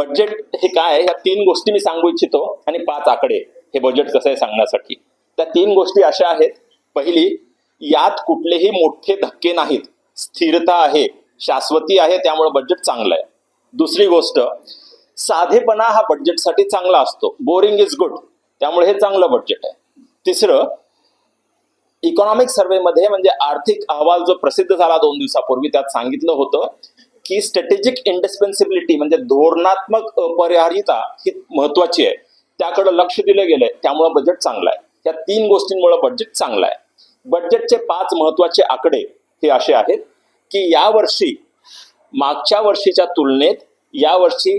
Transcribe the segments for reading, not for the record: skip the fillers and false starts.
Budget हे काय आहे, ह्या 3 गोष्टी मी सांगू इच्छितो आणि 5 आकडे हे बजेट कसं आहे सांगण्यासाठी. त्या 3 गोष्टी अशा आहेत. पहिली, यात कुठलेही मोठे धक्के नाहीत, स्थिरता आहे, शाश्वती आहे, त्यामुळे बजेट चांगलं आहे. दुसरी गोष्ट, साधेपणा हा बजेटसाठी चांगला असतो. बोरिंग इज गुड, त्यामुळे हे चांगलं बजेट आहे. तिसरं, इकॉनॉमिक सर्व्हेमध्ये म्हणजे आर्थिक अहवाल जो प्रसिद्ध झाला 2 दिवसापूर्वी, त्यात सांगितलं होतं की स्ट्रॅटेजिक इंडिस्पेन्सिबिलिटी म्हणजे धोरणात्मक अपरिहार्यता ही महत्वाची आहे, त्याकडे लक्ष दिलं गेलंय, त्यामुळे बजेट चांगलं आहे. या 3 गोष्टींमुळे बजेट चांगलं आहे. बजेटचे 5 महत्वाचे आकडे हे असे आहेत की यावर्षी मागच्या वर्षीच्या तुलनेत यावर्षी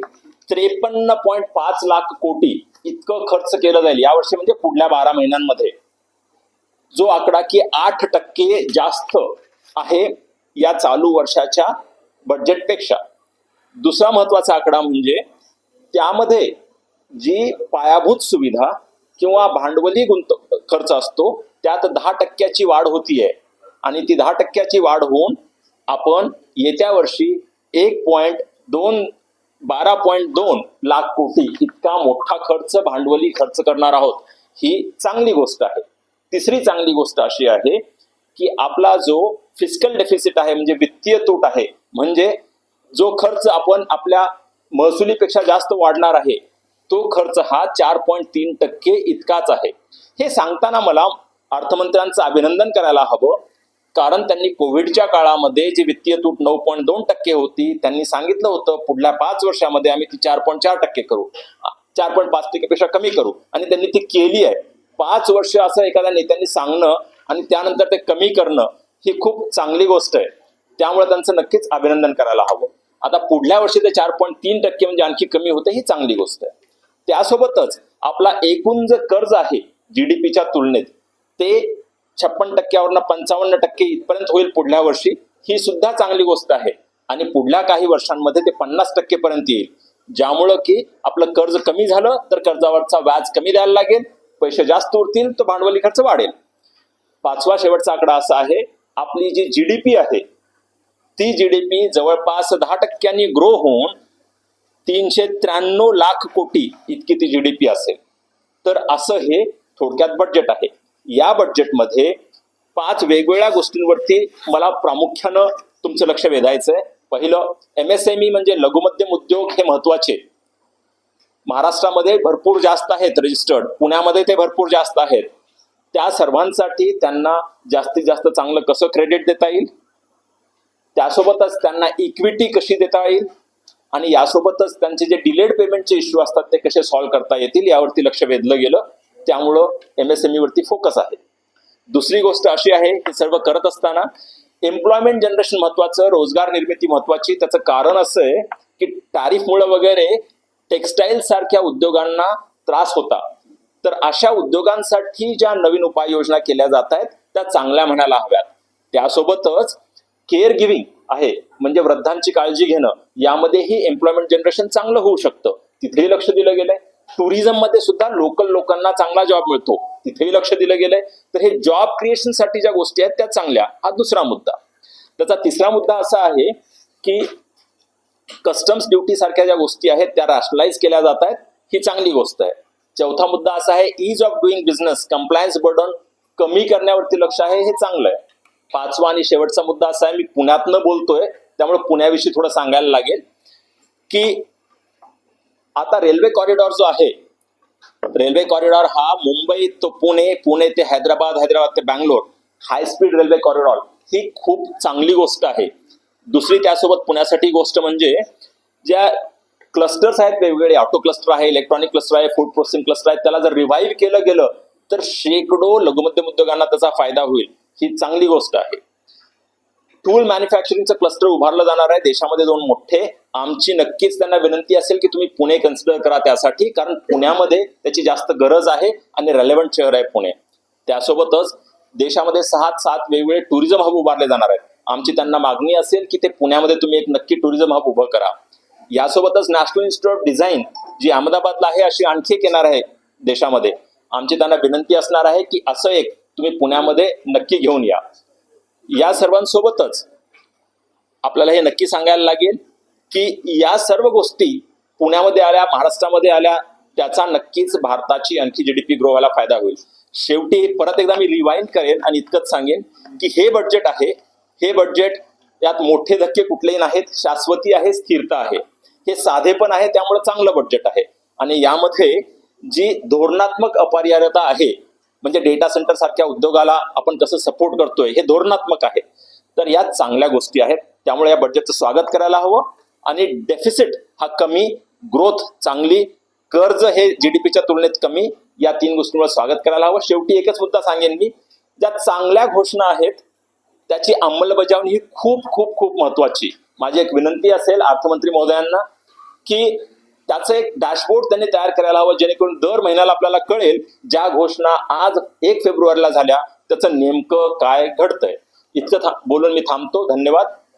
53.5 लाख कोटी इतकं खर्च केलं जाईल यावर्षी, म्हणजे पुढल्या 12 महिन्यांमध्ये, जो आकडा की 8% जास्त आहे या चालू वर्षाच्या बजेटपेक्षा. दुसरा महत्वाचा आकडा म्हणजे त्यामध्ये जी पायाभूत सुविधा किंवा भांडवली खर्च असतो त्यात 10% वाढ होतीये, आणि ती 10% वाढ होऊन आपण येत्या वर्षी 12.2 लाख कोटी इतका मोठा खर्च, भांडवली खर्च करणार आहोत. ही चांगली गोष्ट आहे. तिसरी चांगली गोष्ट अशी आहे की आपला जो फिस्कल डेफिसिट आहे म्हणजे वित्तीय तूट आहे, म्हणजे जो खर्च आपण आपल्या महसुलीपेक्षा जास्त वाढणार आहे, तो खर्च हा 4.3% इतकाच आहे. हे सांगताना मला अर्थमंत्र्यांचं अभिनंदन करायला हवं, कारण त्यांनी कोविडच्या काळामध्ये जी वित्तीय तूट 9.2% होती, त्यांनी सांगितलं होतं पुढल्या 5 वर्षामध्ये आम्ही ती 4.4% करू, 4.5% पेक्षा कमी करू, आणि त्यांनी ती केली आहे. 5 वर्ष असं एखाद्या नेत्यांनी सांगणं आणि त्यानंतर ते कमी करणं ही खूप चांगली गोष्ट आहे, त्यामुळे त्यांचं नक्कीच अभिनंदन करायला हवं. आता पुढल्या वर्षी ते 4.3% म्हणजे आणखी कमी होते, ही चांगली गोष्ट आहे. त्यासोबतच आपला एकूण जे कर्ज आहे जीडीपीच्या तुलनेत ते 56%वरनं 55% इथपर्यंत होईल पुढल्या वर्षी, ही सुद्धा चांगली गोष्ट आहे. आणि पुढल्या काही वर्षांमध्ये ते 50% पर्यंत येईल, ज्यामुळं की आपलं कर्ज कमी झालं तर कर्जावरचा व्याज कमी द्यायला लागेल, पैसे जास्त उरतील तर भांडवली खर्च वाढेल. 5वा शेवटचा आकडा असा आहे, आपली जी जीडीपी आहे ती जीडीपी जवळपास 10% ग्रो होऊन 393 लाख कोटी इतकी ती जीडीपी असेल. तर असं हे थोडक्यात बजेट आहे. या बजेटमध्ये 5 वेगवेगळ्या गोष्टींवरती मला प्रामुख्यानं तुमचं लक्ष वेधायचंय. पहिलं, एमएसएमई म्हणजे लघुमध्यम उद्योग हे महत्वाचे. महाराष्ट्रामध्ये भरपूर जास्त आहेत रजिस्टर्ड, पुण्यामध्ये ते भरपूर जास्त आहेत. त्या सर्वांसाठी त्यांना जास्तीत जास्त चांगलं कसं क्रेडिट देता येईल, त्यासोबतच त्यांना इक्विटी कशी देता येईल, आणि यासोबतच त्यांचे जे डिलेड पेमेंटचे इश्यू असतात ते कसे सॉल्व्ह करता येतील यावरती लक्ष वेधलं गेलं, त्यामुळं एमएसएमई वरती फोकस आहे. दुसरी गोष्ट अशी आहे की सर्व करत असताना एम्प्लॉयमेंट जनरेशन महत्वाचं, रोजगार निर्मिती महत्वाची. त्याचं कारण असं आहे की टॅरिफमुळे वगैरे टेक्स्टाईल सारख्या उद्योगांना त्रास होता, तर अशा उद्योगांसाठी ज्या नवीन उपाययोजना केल्या जात आहेत त्या चांगल्या म्हणायला हव्यात. त्यासोबतच केअर गिव्हिंग आहे म्हणजे वृद्धांची काळजी घेणं, यामध्येही एम्प्लॉयमेंट जनरेशन चांगलं होऊ शकतं, तिथेही लक्ष दिलं गेलंय. टुरिझम मध्ये सुद्धा लोकल लोकांना चांगला जॉब मिळतो, तिथेही लक्ष दिलं गेलंय. तर हे जॉब क्रिएशन साठी ज्या गोष्टी आहेत त्या चांगल्या, हा दुसरा मुद्दा. त्याचा तिसरा मुद्दा असा आहे की कस्टम्स ड्युटी सारख्या ज्या गोष्टी आहेत त्या रॅशनलाइज केल्या जात आहेत, ही चांगली गोष्ट आहे. चौथा मुद्दा असा आहे, ease of doing business, compliance burden कमी करण्यावरती लक्ष आहे, हे चांगलं आहे. 5वा आणि शेवटचा मुद्दा असा आहे, मी पुण्यातनं बोलतोय त्यामुळे पुण्याविषयी थोडं सांगायला लागेल की आता रेल्वे कॉरिडॉर जो आहे, रेल्वे कॉरिडॉर हा मुंबई तो पुणे, पुणे ते हैदराबाद, हैदराबाद ते Bangalore, high speed railway corridor ही खूप चांगली गोष्ट आहे. दुसरी त्यासोबत पुण्यासाठी गोष्ट म्हणजे ज्या क्लस्टर्स आहेत वेगवेगळे, ऑटो क्लस्टर आहे, इलेक्ट्रॉनिक क्लस्टर आहे, फूड प्रोसेसिंग क्लस्टर आहे, त्याला जर रिव्हाइव्ह केलं गेलं तर शेकडो लघुमध्यम उद्योगांना त्याचा फायदा होईल, ही चांगली गोष्ट आहे. टूल मॅन्युफॅक्चरिंगचं क्लस्टर उभारलं जाणार आहे देशामध्ये 2 मोठे. आमची नक्कीच त्यांना विनंती असेल की तुम्ही पुणे कन्सिडर करा त्यासाठी, कारण पुण्यामध्ये त्याची जास्त गरज आहे आणि रेलेव्हंट शहर आहे पुणे. त्यासोबतच देशामध्ये 7 वेगवेगळे टुरिझम हब उभारले जाणार आहेत. आमची त्यांना मागणी असेल की ते पुण्यामध्ये तुम्ही एक नक्की टुरिझम हब उभं करा. यासोबतच नॅशनल इन्स्टिट्यूट ऑफ डिझाईन जी अहमदाबादला आहे अशी आणखी एक येणार आहे देशामध्ये. आमची त्यांना विनंती असणार आहे की असं एक तुम्ही पुण्यामध्ये नक्की घेऊन या. या सर्वांसोबतच आपल्याला हे नक्की सांगायला लागेल की या सर्व गोष्टी पुण्यामध्ये आल्या, महाराष्ट्रामध्ये आल्या, त्याचा नक्कीच भारताची आणखी जीडीपी ग्रो व्हायला फायदा होईल. शेवटी परत एकदा मी रिवाइंड करेन आणि इतकंच सांगेन की हे बजेट आहे, हे बजेट यात मोठे धक्के कुठलेही नाहीत, शाश्वती आहे, स्थिरता आहे, हे साधेपण आहे, त्यामुळे चांगलं बजेट आहे. आणि यामध्ये जी धोरणात्मक अपरिहार्यता आहे, म्हणजे डेटा सेंटर सारख्या उद्योगाला आपण कसं सपोर्ट करतोय, हे धोरणात्मक आहे. तर यात चांगल्या गोष्टी आहेत, त्यामुळे या बजेटचं स्वागत करायला हवं. आणि डेफिसिट हा कमी, ग्रोथ चांगली, कर्ज हे जीडीपीच्या तुलनेत कमी, या 3 गोष्टींवर स्वागत करायला हवं. शेवटी एकच मुद्दा सांगेन मी, ज्या चांगल्या घोषणा आहेत त्याची अंमलबजावणी ही खूप खूप खूप महत्वाची. माझी एक विनंती असेल अर्थमंत्री महोदयांना की त्याचं एक डॅशबोर्ड त्यांनी तयार करायला हवं, जेणेकरून दर महिन्याला आपल्याला कळेल ज्या घोषणा आज 1 फेब्रुवारीला झाल्या त्याचं नेमकं काय घडतंय. इतकं बोलून मी थांबतो. धन्यवाद.